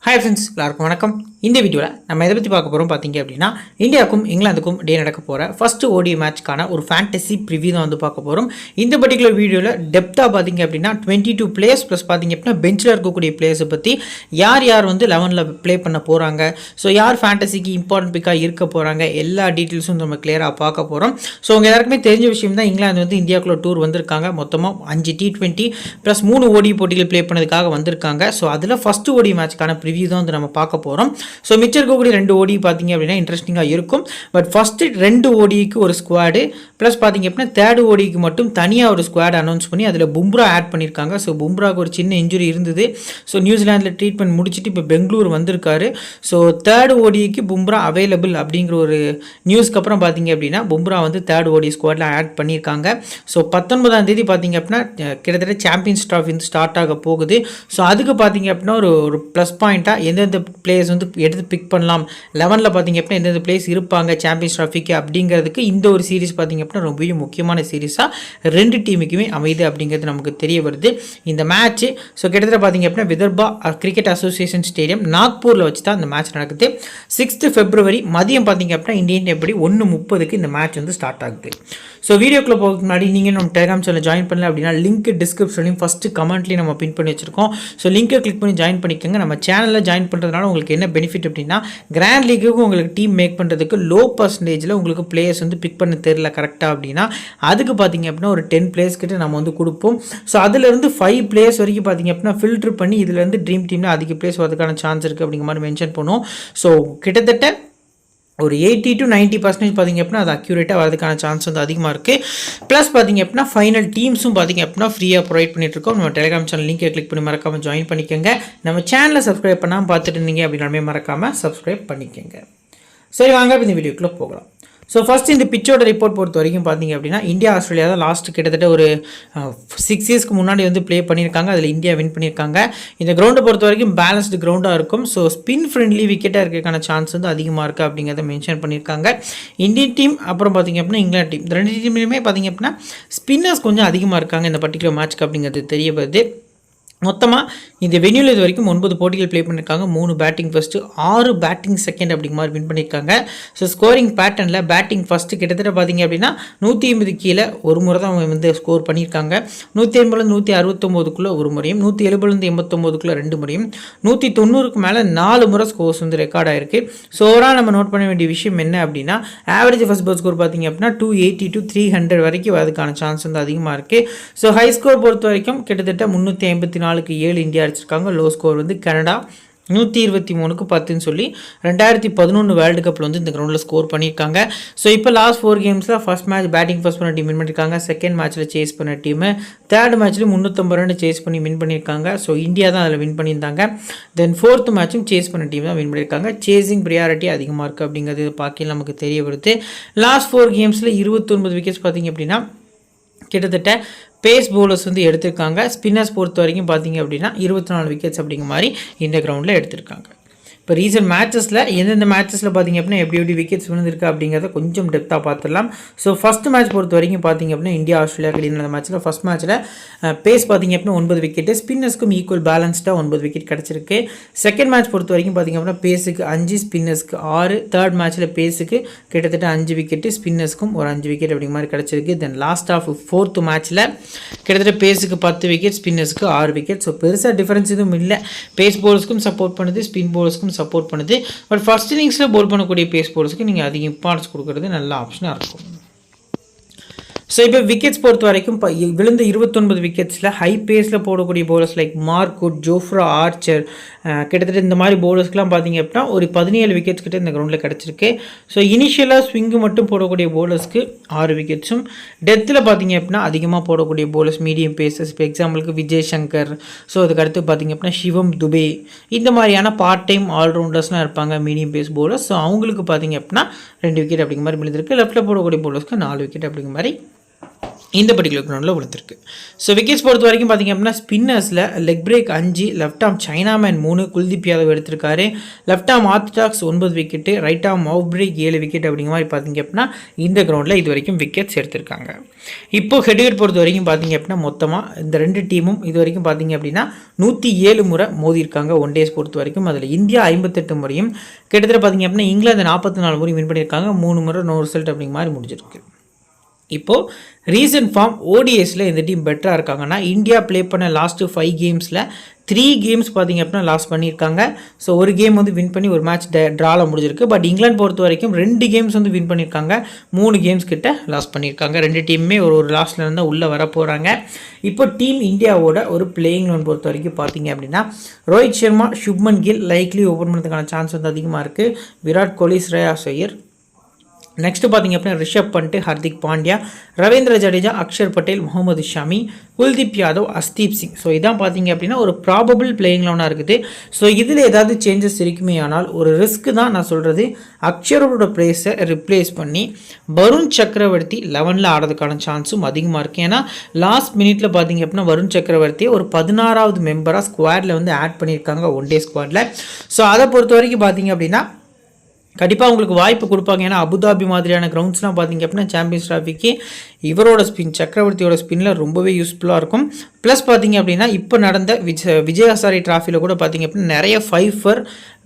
Hi friends, எல்லாருக்கும் வணக்கம். இந்த வீடியோவில் நம்ம எதை பற்றி பார்க்க போகிறோம் பார்த்தீங்க அப்படின்னா, இந்தியாவுக்கும் இங்கிலாந்துக்கும் டே நடக்க போகிற ஃபர்ஸ்ட் ஓடி மேட்ச்க்கான ஒரு ஃபேண்டசி ப்ரிவியூ தான் வந்து பார்க்க போகிறோம். இந்த பர்டிகுலர் வீடியோவில் டெப்த்தாக பார்த்தீங்க அப்படின்னா 22 பிளேயர்ஸ் ப்ளஸ் பார்த்தீங்க அப்படின்னா பெஞ்சில் இருக்கக்கூடிய பிளேயர்ஸை பற்றி யார் வந்து 11ல் ப்ளே பண்ண போகிறாங்க, ஸோ யார் ஃபேண்டசிக்கு இம்பார்ட்டன்ட் பிக்காக இருக்க போகிறாங்க, எல்லா டீட்டெயில்ஸும் நம்ம கிளியராக பார்க்க போகிறோம். ஸோ உங்கள் எல்லாருக்குமே தெரிஞ்ச விஷயம் தான், இங்கிலாந்து வந்து இந்தியாவுக்குள்ள டூர் வந்திருக்காங்க. மொத்தமாக 5 T20 ப்ளஸ் 3 ஓடி போட்டிகள் ப்ளே பண்ணதுக்காக வந்திருக்காங்க. ஸோ அதில் ஃபர்ஸ்ட் ஓடி மேட்ச்க்கான ரிவ்யூ தான் வந்து நம்ம பார்க்க போகிறோம். ஸோ மிச்சம் இருக்கக்கூடிய 2 ஓடி பார்த்தீங்க அப்படின்னா இன்ட்ரெஸ்டிங்காக இருக்கும். பட் ஃபஸ்ட்டு 2 ஓடிக்கு ஒரு ஸ்குவாடு ப்ளஸ் பார்த்தீங்க அப்படின்னா 3rd ஓடிக்கு மட்டும் தனியாக ஒரு ஸ்குவாட் அனௌன்ஸ் பண்ணி அதில் பும்ரா ஆட் பண்ணியிருக்காங்க. ஸோ பும்ராவுக்கு ஒரு சின்ன இன்ஜுரி இருந்தது. ஸோ நியூசிலாந்தில் ட்ரீட்மெண்ட் முடிச்சுட்டு இப்போ பெங்களூர் வந்திருக்காரு. ஸோ 3rd ஓடிக்கு பும்ரா அவைலபிள் அப்படிங்கிற ஒரு நியூஸ்க்கு அப்புறம் பார்த்தீங்க அப்படின்னா பும்ரா வந்து 3rd ஓடி ஸ்குவாடில் ஆட் பண்ணியிருக்காங்க. ஸோ 19ஆம் தேதி பார்த்தீங்க அப்படின்னா கிட்டத்தட்ட சாம்பியன்ஸ் ட்ராஃபி வந்து ஸ்டார்ட் ஆக போகுது. ஸோ அதுக்கு பார்த்தீங்க அப்படின்னா ஒரு ப்ளஸ் பாயிண்ட்டாக எந்தெந்த பிளேயர்ஸ் வந்து எடுத்து பிக் பண்ணலாம், 11ல் பார்த்தீங்க அப்படின்னா எந்தெந்த பிளேயர்ஸ் இருப்பாங்க சாம்பியன்ஸ் ட்ராஃபிக்கு அப்படிங்கிறதுக்கு இந்த ஒரு சீரிஸ் பார்த்தீங்க அப்படின்னா ரொம்பவே முக்கியமான சீரிஸாக 2 டீமுக்குமே அமைது அப்படிங்கிறது நமக்கு தெரிய வருது. இந்த மேட்ச்சு ஸோ கிட்டத்தட்ட பார்த்தீங்க அப்படின்னா விதர்பா கிரிக்கெட் அசோசியேஷன் ஸ்டேடியம் நாக்பூரில் வச்சு தான் இந்த மேட்ச் நடக்குது. 6th February மதியம் பார்த்தீங்க அப்படின்னா இந்தியன் எப்படி 1:30க்கு இந்த மேட்ச் வந்து ஸ்டார்ட் ஆகுது. ஸோ வீடியோக்குள்ளே போகிறதுக்கு முன்னாடி நீங்கள் நம்ம டெலிகிராம் சேனல் ஜாயின் பண்ணல அப்படின்னா லிங்க் டிஸ்கிரிப்ஷன்லையும் ஃபஸ்ட்டு கமெண்ட்லையும் நம்ம பின் பண்ணி வச்சிருக்கோம். ஸோ லிங்கை கிளிக் பண்ணி ஜாயின் பண்ணிக்கோங்க. நம்ம சேனலில் ஜாயின் பண்ணுறதுனால உங்களுக்கு என்ன பெனிஃபிட் அப்படின்னா, கிராண்ட் லீக்குக்கு உங்களுக்கு டீம் மேக் பண்ணுறதுக்கு லோ பர்சன்டேஜில் உங்களுக்கு பிளேயர்ஸ் வந்து பிக் பண்ண தெரியல கரெக்டாக அப்படின்னா அதுக்கு பார்த்தீங்க அப்படின்னா ஒரு 10 பிளேயர்ஸ் கிட்ட நம்ம வந்து கொடுப்போம். ஸோ அதிலிருந்து 5 பிளேயர்ஸ் வரைக்கும் பார்த்தீங்க அப்படின்னா ஃபில்டர் பண்ணி இதுலேருந்து ட்ரீம் டீமில் அதிக பிளேயர்ஸ் வரதுக்கான சான்ஸ் இருக்குது அப்படிங்கிற மாதிரி மென்ஷன் பண்ணுவோம். ஸோ கிட்டத்தட்ட ஒரு 80 to 90% பார்த்தீங்க அப்படின்னா அது அக்யூரேட்டாக வரதுக்கான சான்ஸ் வந்து அதிகமாக இருக்குது. ப்ளஸ் பார்த்தீங்க அப்படின்னா ஃபைனல் டீம்ஸும் பார்த்தீங்க அப்படின்னா ஃப்ரீயாக ப்ரொவைட் பண்ணிட்டுருக்கோம். நம்ம டெலிகிராம் சேனல் லிங்கை கிளிக் பண்ணி மறக்காமல் ஜாயின் பண்ணிக்கோங்க. நம்ம சேனலை சப்ஸ்கிரைப் பண்ணாமல் பார்த்துட்டு இருந்தீங்க அப்படின்னாலுமே மறக்காமல் சப்ஸ்கிரைப் பண்ணிக்கோங்க. சரி, வாங்க இந்த வீடியோக்குள்ளே போகலாம். ஸோ ஃபஸ்ட் இந்த பிச்சோட ரிப்போர்ட் பொறுத்த வரைக்கும் பார்த்தீங்க அப்படின்னா இந்தியா ஆஸ்திரேலியா தான் லாஸ்ட் கிட்டத்தட்ட ஒரு 6 இயர்ஸ்க்கு முன்னாடி வந்து ப்ளே பண்ணியிருக்காங்க. அதில் இந்தியா வின் பண்ணியிருக்காங்க. இந்த கிரவுண்டை பொறுத்த வரைக்கும் பேலன்ஸ்டு கிரவுண்டாக இருக்கும். ஸோ ஸ்பின் ஃப்ரெண்ட்லி விக்கெட்டாக இருக்கிறதுக்கான சான்ஸ் வந்து அதிகமாக இருக்குது அப்படிங்கிறத மென்ஷன் பண்ணியிருக்காங்க. இந்தியன் டீம் அப்புறம் பார்த்திங்க அப்படின்னா இங்கிலாந்து டீம், இந்த 2 டீம்லையுமே பார்த்திங்க அப்படின்னா ஸ்பின்னர்ஸ் கொஞ்சம் அதிகமாக இருக்காங்க இந்த பர்டிகுலர் மேட்ச்க்கு அப்படிங்கிறது தெரிய வருது. மொத்தமாக இந்த வென்யூவில் இது வரைக்கும் 9 போட்டிகள் ப்ளே பண்ணியிருக்காங்க. 3 பேட்டிங் ஃபஸ்ட்டு, 6 பேட்டிங் செகண்ட் அப்படிங்கிற மாதிரி வின் பண்ணியிருக்காங்க. ஸோ ஸ்கோரிங் பேட்டர்னில் பேட்டிங் ஃபஸ்ட்டு கிட்டத்தட்ட பார்த்திங்க அப்படின்னா 180 கீழே ஒரு முறை தான் அவங்க வந்து ஸ்கோர் பண்ணியிருக்காங்க. 180 169க்குள்ளே ஒரு முறையும், 170 89க்குள்ளே 2 முறையும், 190க்கு மேலே 4 முறை ஸ்கோர்ஸ் வந்து ரெக்கார்ட் ஆகிருக்கு. ஸோ ஓவரால் நம்ம நோட் பண்ண வேண்டிய விஷயம் என்ன அப்படின்னா, ஆவரேஜ் ஃபஸ்ட் பால் ஸ்கோர் பார்த்திங்க அப்படின்னா 280 to 300 வரைக்கும் வரதுக்கான சான்ஸ் வந்து அதிகமாக இருக்குது. ஸோ ஹை ஸ்கோர் பொறுத்த வரைக்கும் கிட்டத்தட்ட 354க்கு 7 இந்தியா அடிச்சிருக்காங்க. லோ ஸ்கோர் வந்து கனடா 123க்கு 10ன்னு சொல்லி 2011 வேர்ல்டு கப்பில் வந்து இந்த கிரவுண்டில் ஸ்கோர் பண்ணியிருக்காங்க. ஸோ இப்போ லாஸ்ட் 4 கேம்ஸில் ஃபஸ்ட் மேட்ச் பேட்டிங் ஃபஸ்ட் பண்ண டீம் வின் பண்ணியிருக்காங்க. செகண்ட் மேட்ச்சில் சேஸ் பண்ண டீமு, 3rd மேட்ச்லேயும் 350 ரன் சேஸ் பண்ணி வின் பண்ணியிருக்காங்க. ஸோ இந்தியா தான் அதில் வின் பண்ணியிருந்தாங்க. தென் 4th மேட்சும் சேஸ் பண்ண டீம் தான் வின் பண்ணியிருக்காங்க. சேசிங் ப்ரியாரிட்டி அதிகமாக இருக்குது அப்படிங்கிறது பார்க்க நமக்கு தெரிய வருது. லாஸ்ட் 4 கேம்ஸில் 29 விக்கெட்ஸ் பார்த்திங்க அப்படின்னா கிட்டத்தட்ட பேஸ் பவுலர்ஸ் வந்து எடுத்திருக்காங்க. ஸ்பின்னர்ஸ் பொறுத்த வரைக்கும் பார்த்தீங்க அப்படின்னா 24 விக்கெட்ஸ் அப்படிங்கிற மாதிரி இந்த கிரவுண்டில் எடுத்திருக்காங்க. இப்போ ரீசன்ட் மேட்சஸில் எந்தெந்த மேட்சஸில் பார்த்திங்க அப்படின்னா எப்படி விக்கெட்ஸ் விழுந்திருக்கு அப்படிங்கிறத கொஞ்சம் டெப்த்தாக பார்த்துடலாம். ஸோ ஃபஸ்ட் மேட்ச் பொறுத்த வரைக்கும் பார்த்திங்க அப்படின்னா இந்தியா ஆஸ்திரேலியா கிடையாது மேட்ச்சில் ஃபஸ்ட் மேட்ச்சில் பேஸ் பார்த்திங்க அப்படின்னா 9 விக்கெட்டு, ஸ்பின்னர்ஸ்க்கும் ஈக்குவல் பேலன்ஸ்டாக 9 விக்கெட் கிடச்சிருக்கு. செகண்ட் மேட்ச் பொறுத்த வரைக்கும் பார்த்திங்க அப்படின்னா பேஸுக்கு 5, ஸ்பின்னர்ஸ்க்கு 6, 3rd மேட்ச்சில் பேஸுக்கு கிட்டத்தட்ட 5 விக்கெட்டு, ஸ்பின்னர்ஸ்க்கும் ஒரு 5 விக்கெட் அப்படிங்கிற மாதிரி கிடச்சிருக்கு. தென் லாஸ்ட் ஆஃப் 4th மேட்ச்சில் கிட்டத்தட்ட பேஸுக்கு 10 விக்கெட், ஸ்பின்னர்ஸ்க்கு 6 விக்கெட். ஸோ பெருசாக டிஃபரன்ஸ் எதுவும் இல்லை. பேஸ் பவுலர்ஸ்க்கும் சப்போர்ட் பண்ணுது, ஸ்பின் பவுலர்ஸ்க்கும் சப்போர்ட் பண்ணுது. பட் ஃபர்ஸ்ட் இன்னிங்ஸில் போல் பண்ணக்கூடிய பேஸ் பவுலர்ஸ்க்கு நீங்கள் அதிக இம்பார்ட்டன்ஸ் கொடுக்கறது நல்ல ஆப்ஷனாக இருக்கும். ஸோ இப்போ விக்கெட்ஸ் பொறுத்த வரைக்கும் விழுந்த 29 விக்கெட்ஸில் ஹை பேஸில் போடக்கூடிய பவுலர்ஸ் லைக் மார்க்குட், ஜோஃப்ரா ஆர்ச்சர், கிட்டத்தட்ட இந்த மாதிரி பவுலர்ஸ்க்குலாம் பார்த்திங்க அப்படின்னா ஒரு 17 விக்கெட்ஸ் கிட்ட இந்த கிரவுண்டில் கிடச்சிருக்கு. ஸோ இனிஷியலாக ஸ்விங்கு மட்டும் போடக்கூடிய பவுலர்ஸ்க்கு 6 விக்கெட்ஸும், டெத்தில் பார்த்திங்க அப்படின்னா அதிகமாக போடக்கூடிய பவுலர்ஸ் மீடியம் பேசஸ், இப்போ எக்ஸாம்பிளுக்கு விஜய் சங்கர், ஸோ அதுக்கடுத்து பார்த்திங்க அப்படின்னா சிவம் துபே, இந்த மாதிரியான பார்ட் டைம் ஆல்ரவுண்டர்ஸ்லாம் இருப்பாங்க மீடியம் பேஸ் பவுலர்ஸ். ஸோ அவங்களுக்கு பார்த்திங்க அப்படின்னா 2 விக்கெட் அப்படிங்கிற மாதிரி விழுந்திருக்கு. லெஃப்ட்டில் போடக்கூடிய பவுலர்ஸ்க்கு 4 விக்கெட் அப்படிங்கிற மாதிரி இந்த பர்டிகுலர் கிரவுண்டில் விழுந்திருக்கு. ஸோ விக்கெட்ஸ் பொறுத்த வரைக்கும் பார்த்திங்க அப்படின்னா ஸ்பின்னர்ஸில் leg break 5, left arm chinaman 3, Kuldeep Yadav எடுத்திருக்காரு. Left arm orthodox 9 wicket, right arm off break 7 wicket அப்படிங்கிற மாதிரி பார்த்திங்க அப்படின்னா இந்த கிரவுண்டில் இது வரைக்கும் விக்கெட்ஸ் எடுத்திருக்காங்க. இப்போது ஹெட்ஹெட் பொறுத்த வரைக்கும் பார்த்திங்க அப்படின்னா மொத்தமாக இந்த 2 டீமும் இது வரைக்கும் பார்த்திங்க அப்படின்னா 107 முறை மோதியிருக்காங்க ஒன் டேஸ் பொறுத்த வரைக்கும். அதில் இந்தியா 58 முறையும், கிட்டத்தட்ட பார்த்திங்க அப்படின்னா இங்கிலாந்து 44 முறையும் வின் பண்ணியிருக்காங்க. 3 முறை நோ ரிசல்ட் அப்படிங்கிற மாதிரி முடிஞ்சிருக்கு. இப்போது ரீசன்ட் ஃபார்ம் ஓடிஎஸில் இந்த டீம் பெட்டராக இருக்காங்கன்னா இந்தியா ப்ளே பண்ண லாஸ்ட்டு 5 கேம்ஸில் 3 கேம்ஸ் பார்த்திங்க அப்படின்னா லாஸ் பண்ணியிருக்காங்க. ஸோ ஒரு கேம் வந்து வின் பண்ணி ஒரு மேட்ச் ட்ராவில் முடிஞ்சிருக்கு. பட் இங்கிலாந்து பொறுத்த வரைக்கும் 2 கேம்ஸ் வந்து வின் பண்ணியிருக்காங்க, 3 கேம்ஸ் கிட்ட லாஸ் பண்ணியிருக்காங்க. 2 டீமுமே ஒரு லாஸ்ட்டில் இருந்தால் உள்ளே வர போகிறாங்க. இப்போ டீம் இந்தியாவோட ஒரு பிளேயிங் லோன் பொறுத்த வரைக்கும் பார்த்திங்க அப்படின்னா ரோஹித் சர்மா, சுப்மன் கில் லைக்லி ஓப்பன் பண்ணுறதுக்கான சான்ஸ் வந்து அதிகமாக இருக்குது. விராட் கோலி, ஸ்ரேயாஸ் ஐயர், நெக்ஸ்ட்டு பார்த்திங்க அப்படின்னா ரிஷப் பண்ட், ஹர்திக் பாண்டியா, ரவீந்திர ஜடேஜா, அக்ஷர் பட்டேல், முகமது ஷமி, குல்தீப் யாதவ், அஸ்தீப் சிங். ஸோ இதான் பார்த்திங்க அப்படின்னா ஒரு ப்ராபபிள் பிளேயிங் லெவனாக இருக்குது. ஸோ இதில் ஏதாவது சேஞ்சஸ் இருக்குமே ஆனால் ஒரு ரிஸ்க்கு தான் நான் சொல்கிறது. அக்ஷரோட பிளேஸை ரிப்ளேஸ் பண்ணி வருண் சக்கரவர்த்தி 11ல் ஆடுறதுக்கான சான்ஸும் அதிகமாக இருக்குது. ஏன்னா லாஸ்ட் மினிட்ல பார்த்திங்க அப்படின்னா வருண் சக்கரவர்த்தியை ஒரு 16வது மெம்பராக ஸ்குவாடில் வந்து ஆட் பண்ணியிருக்காங்க ஒன் டே ஸ்குவாடில். ஸோ அதை பொறுத்த வரைக்கும் பார்த்திங்க அப்படின்னா கண்டிப்பாக உங்களுக்கு வாய்ப்பு கொடுப்பாங்க. ஏன்னா அபுதாபி மாதிரியான கிரவுண்ட்ஸ்லாம் பார்த்திங்க அப்படின்னா சாம்பியன்ஸ் டிராஃபிக்கு இவரோட ஸ்பின், சக்கரவர்த்தியோட ஸ்பின்னில் ரொம்பவே யூஸ்ஃபுல்லாக இருக்கும். ப்ளஸ் பார்த்திங்க அப்படின்னா இப்போ நடந்த விஜய் ஹசாரே டிராஃபியில் கூட பார்த்திங்க அப்படின்னா நிறைய 5 for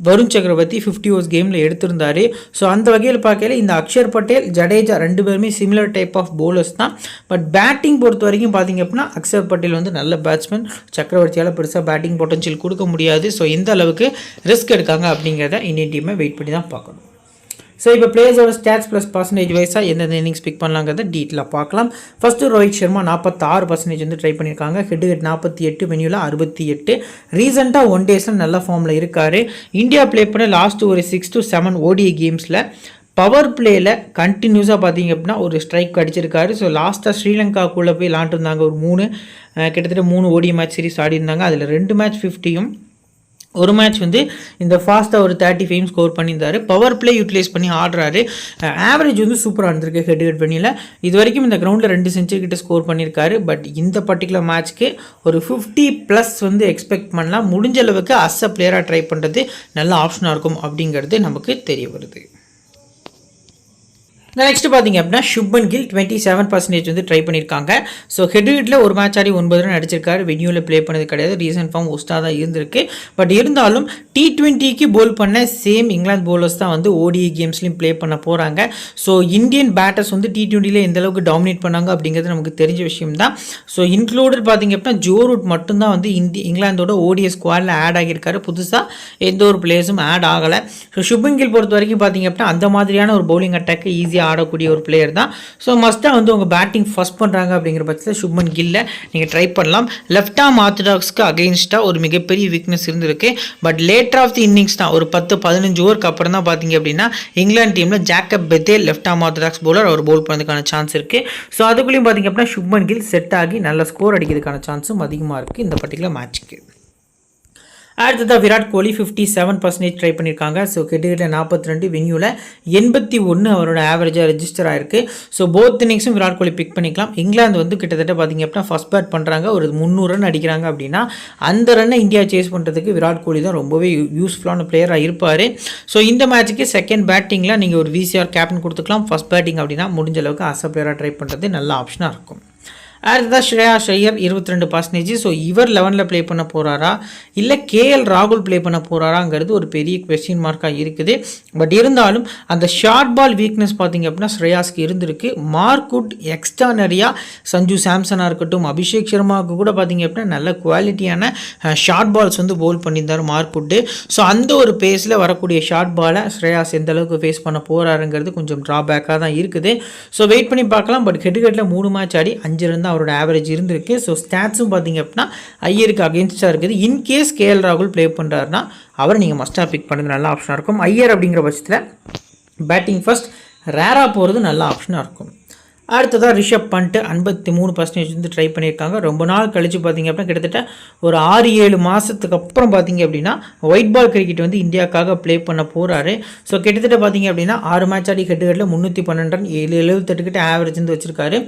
வருண் சக்கரவர்த்தி 50 overs கேமில் எடுத்திருந்தார். ஸோ அந்த வகையில் பார்க்கல இந்த அக்ஷர் பட்டேல், ஜடேஜா 2 பேருமே சிமிலர் டைப் ஆஃப் பவுலர்ஸ் தான். பட் பேட்டிங் பொறுத்த வரைக்கும் பார்த்திங்க அப்படின்னா அக்ஷர் பட்டேல் வந்து நல்ல பேட்ஸ்மேன், சக்கரவர்த்தியால் பெருசாக பேட்டிங் பொட்டன்ஷியல் கொடுக்க முடியாது. ஸோ எந்த அளவுக்கு ரிஸ்க் எடுக்காங்க அப்படிங்கிறத இந்தியன் டீமை வெயிட் பண்ணி தான் பார்க்கணும். ஸோ இப்போ பிளேயர்ஸோட ஸ்டாட்ஸ் ப்ளஸ் பர்சன்டேஜ் வைஸாக எந்தெந்த இன்னிங்ஸ் பிக் பண்ணலாங்கிறத டீட்டெயிலாக பார்க்கலாம். ஃபஸ்ட்டு ரோஹித் சர்மா 46% வந்து ட்ரை பண்ணியிருக்காங்க. ஹெட் 48, வென்யூவில் 68. ரீசெண்டாக ஒன் டேஸில் நல்ல ஃபார்மில் இருக்கார். இந்தியா ப்ளே பண்ண லாஸ்ட்டு ஒரு 6 to 7 ODI கேம்ஸில் பவர் பிளேயில் கண்டினியூஸாக பார்த்திங்க அப்படின்னா ஒரு ஸ்ட்ரைக் அடிச்சிருக்காரு. ஸோ லாஸ்ட்டாக ஸ்ரீலங்காக்குள்ளே போய் விளாண்டுருந்தாங்க. ஒரு கிட்டத்தட்ட 3 ODI மேட்ச் சீரிஸ் ஆடி இருந்தாங்க. அதில் 2 மேட்ச் 50யும், ஒரு மேட்ச் வந்து இந்த ஃபாஸ்ட்டாக ஒரு 35 ஸ்கோர் பண்ணியிருந்தார். பவர் பிளே யூட்டிலைஸ் பண்ணி ஆடுறாரு. ஆவரேஜ் வந்து சூப்பராக இருந்திருக்கு ஹெட் பண்ணியில். இது வரைக்கும் இந்த கிரவுண்டில் 2 செஞ்சுரி கிட்ட ஸ்கோர் பண்ணியிருக்காரு. பட் இந்த பர்டிகுலர் மேட்ச்க்கு ஒரு 50+ வந்து எக்ஸ்பெக்ட் பண்ணலாம். முடிஞ்ச அளவுக்கு அஸ் அ பிளேயராக ட்ரை பண்ணுறது நல்ல ஆப்ஷனாக இருக்கும் அப்படிங்கிறது நமக்கு தெரிய வருது. நெக்ஸ்ட் பார்த்திங்க அப்படின்னா சுப்மன் கில் 27% வந்து ட்ரை பண்ணியிருக்காங்க. ஸோ ஹெட்ல ஒரு மேட்ச் ஆடி 9 ரன் அடிச்சிருக்காரு. வென்யூவில் ப்ளே பண்ணது கிடையாது. ரீசன்ட் ஃபார்ம் ஒஸ்ட்டாக தான் இருந்திருக்கு. பட் இருந்தாலும் T20க்கு போல் பண்ண சேம் இங்கிலாந்து போலர்ஸ் தான் வந்து ODI கேம்ஸ்லையும் ப்ளே பண்ண போகிறாங்க. ஸோ இந்தியன் பேட்டர்ஸ் வந்து T20யில் எந்த அளவுக்கு டாமினேட் பண்ணாங்க அப்படிங்கிறது நமக்கு தெரிஞ்ச விஷயம் தான். ஸோ இன்க்ளூடட் பார்த்திங்க அப்படின்னா ஜோ ரூட் மட்டும்தான் வந்து இங்கிலாந்தோட ODI ஸ்குவாடில் ஆட் ஆகியிருக்காரு. புதுசாக எந்த ஒரு பிளேயர்ஸும் ஆட் ஆகலை. ஸோ சுப்மன் கில் பொறுத்த வரைக்கும் பார்த்திங்க அப்படின்னா அந்த மாதிரியான ஒரு பவுலிங் அட்டாக்கு ஈஸியாக ஆடக்கூடிய ஒரு பிளேயர் தான். ஸோ மஸ்ட்டாக வந்து உங்கள் பேட்டிங் ஃபஸ்ட் பண்ணுறாங்க அப்படிங்கிற பட்சத்தில் சுப்மன் கில்லை நீங்கள் ட்ரை பண்ணலாம். லெஃப்ட் ஆம் ஆர்த்தடாக்ஸ்க்கு அகெயின்ஸ்டாக ஒரு மிகப்பெரிய வீக்னஸ் இருந்திருக்கு. But later of the innings தான், ஒரு 10-15 ஓவருக்கு அப்புறம் தான் பார்த்தீங்க அப்படின்னா இங்கிலாந்து டீமில் Jacob Bethell left arm orthodox bowler அவர் பவுல் பண்ணுறதுக்கான சான்ஸ் இருக்குது. ஸோ அதுக்குள்ளேயும் பார்த்தீங்க அப்படின்னா சுப்மன் கில் செட் ஆகி நல்ல ஸ்கோர் அடிக்கிறதுக்கான சான்ஸும் அதிகமாக இருக்குது இந்த பர்டிகுலர் மேட்ச்சுக்கு. அடுத்ததாக விராட் கோலி 57% ட்ரை பண்ணியிருக்காங்க. ஸோ கிட்டத்தட்ட 42, வென்யூவில் 81 அவரோட ஆவரேஜாக ரெஜிஸ்டர் ஆயிருக்கு. So both இன்னிங்ஸும் Virat Kohli big பண்ணிக்கலாம். இங்கிலாந்து வந்து கிட்டத்தட்ட பார்த்திங்க அப்படின்னா ஃபஸ்ட் பேட் பண்ணுறாங்க, ஒரு 300 ரன் அடிக்கிறாங்க அப்படின்னா அந்த ரன்னை இந்தியா சேஸ் பண்ணுறதுக்கு விராட் கோலி தான் ரொம்பவே யூஸ்ஃபுல்லான பிளேயராக இருப்பார். ஸோ இந்த மேட்ச்சுக்கு செகண்ட் பேட்டிங்கில் நீங்கள் ஒரு VCR கேப்டன் கொடுத்துக்கலாம். ஃபஸ்ட் பேட்டிங் அப்படின்னா முடிஞ்ச அளவுக்கு அஸ் அ பிளேயராக ட்ரை பண்ணுறது நல்ல ஆப்ஷனாக இருக்கும். அடுத்ததாக ஸ்ரேயாஸ் ஐயர் 22%. ஸோ இவர் 11ல் ப்ளே பண்ண போகிறாரா இல்லை KL ராகுல் ப்ளே பண்ண போகிறாராங்கிறது ஒரு பெரிய கொஸ்டின் மார்க்காக இருக்குது. பட் இருந்தாலும் அந்த ஷார்ட் பால் வீக்னஸ் பார்த்திங்க அப்படின்னா ஸ்ரேயாஸ்க்கு இருந்திருக்கு. மார்க்குட் எக்ஸ்ட்ரானரியாக சஞ்சு சாம்சனாக இருக்கட்டும், அபிஷேக் சர்மாவுக்கு கூட பார்த்திங்க அப்படின்னா நல்ல குவாலிட்டியான ஷார்ட் பால்ஸ் வந்து போல் பண்ணியிருந்தார் மார்க்குட்டு. ஸோ அந்த ஒரு பேஸில் வரக்கூடிய ஷார்ட் பாலை ஸ்ரேயாஸ் எந்த அளவுக்கு ஃபேஸ் பண்ண போகிறாருங்கிறது கொஞ்சம் ட்ராபேக்காக தான் இருக்குது. ஸோ வெயிட் பண்ணி பார்க்கலாம். பட் ஹெட்ல 3 மேட்ச் ஆடி 5 ரன் அவரோட ஆவரேஜ் இருந்திருக்கு. ஸோ ஸ்டாட்ஸும் பார்த்தீங்க அப்படின்னா ஐயருக்கு அகேன்ஸ்டாக இருக்குது. இன்கேஸ் KL ராகுல் ப்ளே பண்ணுறாருன்னா அவரை நீங்கள் மஸ்ட்டாக பிக் பண்ணுறது நல்ல ஆப்ஷனாக இருக்கும். ஐயர் அப்படிங்கிற பட்சத்தில் பேட்டிங் ஃபர்ஸ்ட் ரேராக போகிறது நல்ல ஆப்ஷனாக இருக்கும். அடுத்ததாக ரிஷப் பண்ட் 53% வந்து ட்ரை பண்ணியிருக்காங்க. ரொம்ப நாள் கழித்து பார்த்திங்க அப்படின்னா கிட்டத்தட்ட ஒரு 6-7 மாதத்துக்கு அப்புறம் பார்த்திங்க அப்படின்னா ஒயிட் பால் கிரிக்கெட் வந்து இந்தியாவுக்காக ப்ளே பண்ண போகிறாரு. ஸோ கிட்டத்தட்ட பார்த்திங்க அப்படின்னா 6 மேட்ச் ஆடி ஹெட்டுகளில் 312 ரன் 78 கிட்ட ஆவரேஜ் வந்து வச்சிருக்காரு.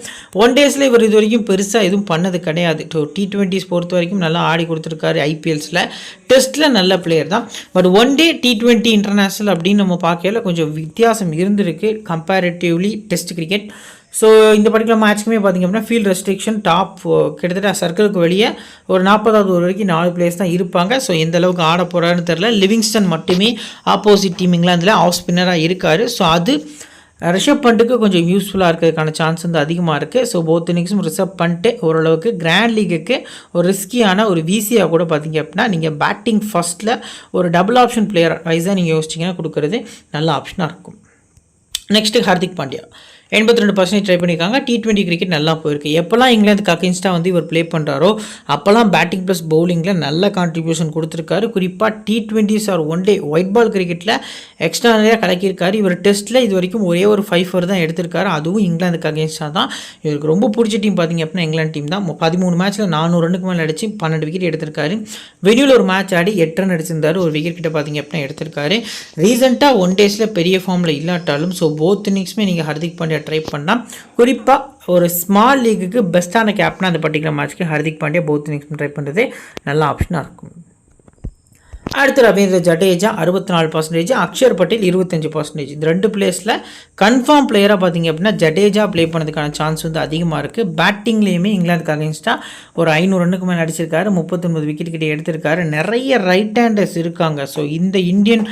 ஒன் டேஸில் இவர் இது வரைக்கும் பெருசாக எதுவும் பண்ணது கிடையாது. T20s பொறுத்த வரைக்கும் நல்லா ஆடி கொடுத்துருக்காரு. ஐபிஎல்ஸில் டெஸ்ட்டில் நல்ல பிளேயர் தான். But one day T20 international அப்படின்னு நம்ம பார்க்கல கொஞ்சம் வித்தியாசம் இருந்திருக்கு கம்பேரிட்டிவ்லி டெஸ்ட் கிரிக்கெட். ஸோ இந்த பர்டிகுலர் மேட்ச்க்குமே பார்த்திங்க அப்படின்னா ஃபீல்ட் ரெஸ்ட்ரிக்ஷன் டாப் கிட்டத்தட்ட சர்க்கிளுக்கு வெளியே ஒரு 40வது ஓவர் வரைக்கும் 4 பிளேயர்ஸ் தான் இருப்பாங்க. ஸோ எந்த அளவுக்கு ஆட போகிறாருன்னு தெரில. லிவிங்ஸ்டன் மட்டுமே ஆப்போசிட் டீம் இங்கிலாந்தில் ஆஃப் ஸ்பின்னராக இருக்கார். ஸோ அது ரிஷப் பண்ட்டுக்கு கொஞ்சம் யூஸ்ஃபுல்லாக இருக்கிறதுக்கான சான்ஸ் வந்து அதிகமாக இருக்குது. ஸோ போத் இன்னிங்ஸும் ரிஷப் பண்ட்டு ஓரளவுக்கு கிராண்ட் லீக்குக்கு ஒரு ரிஸ்கியான ஒரு விசியாக கூட பார்த்திங்க அப்படின்னா நீங்கள் பேட்டிங் ஃபஸ்ட்டில் ஒரு டபுள் ஆப்ஷன் பிளேயர் வைஸாக நீங்கள் யோசிச்சிங்கன்னா கொடுக்குறது நல்ல ஆப்ஷனாக இருக்கும். நெக்ஸ்ட்டு ஹார்திக் பாண்டியா 82% ட்ரை பண்ணியிருக்காங்க. T20 கிரிக்கெட் நல்லா போயிருக்கு. எப்போல்லாம் இங்கிலாந்துக்கு அகென்ஸ்டாக வந்து இவர் ப்ளே பண்ணுறாரோ அப்போல்லாம் பேட்டிங் ப்ளஸ் பவுலிங்கில் நல்ல கான்ட்ரிபியூஷன் கொடுத்துருக்காரு. குறிப்பாக T20s or one day white ball கிரிக்கெட்டில் எக்ஸ்ட்ரா நிறையா கலக்கியிருக்காரு. இவர் டெஸ்ட்டில் இது வரைக்கும் ஒரே ஒரு 5 தான் எடுத்திருக்காரு. அதுவும் இங்கிலாந்துக்கு அகென்ஸ்டாக தான். இவருக்கு ரொம்ப பிடிச்ச டீம் பார்த்திங்க அப்படின்னா இங்கிலாந்து டீம் தான். 13 மேட்ச்சில் 400 ரன்னுக்கு மேலே அடித்து 12 விக்கெட் எடுத்திருக்காரு. வெனியூவில் ஒரு மேட்ச் ஆடி 8 ரன் அடிச்சிருந்தார். ஒரு விக்கெட் கிட்ட பார்த்திங்க அப்படின்னா எடுத்திருக்காரு. ரீசெண்டாக ஒன் டேஸில் பெரிய ஃபார்மில் இல்லாட்டாலும் ஸோ போத் இன்னிங்ஸுமே நீங்கள் ஹார்திக் பாண்டியா ட்ரை பண்ணலாம். குறிப்பாக ஒரு ஸ்மால் லீக்குக்கு பெஸ்ட்டான கேப்டனாக அந்த பர்டிகுலர் மேட்ச்க்கு Hardik Pandya both innings try பண்ணுறது நல்ல ஆப்ஷனாக இருக்கும். அடுத்து ரவீந்திர ஜடேஜா 64%, அக்ஷர் பட்டேல் 25%. இந்த 2 பிளேஸில் கன்ஃபார்ம் பிளேயராக பார்த்திங்க அப்படின்னா ஜடேஜா ப்ளே பண்ணதுக்கான சான்ஸ் வந்து அதிகமாக இருக்குது. பேட்டிங்லேயுமே இங்கிலாந்துக்கு அகென்ஸ்டாக ஒரு 500 ரன்னுக்கு மேலே அடிச்சிருக்காரு. 39 விக்கெட் கிட்டே எடுத்திருக்காரு. நிறைய ரைட் ஹேண்டர்ஸ் இருக்காங்க. ஸோ இந்த இந்தியன்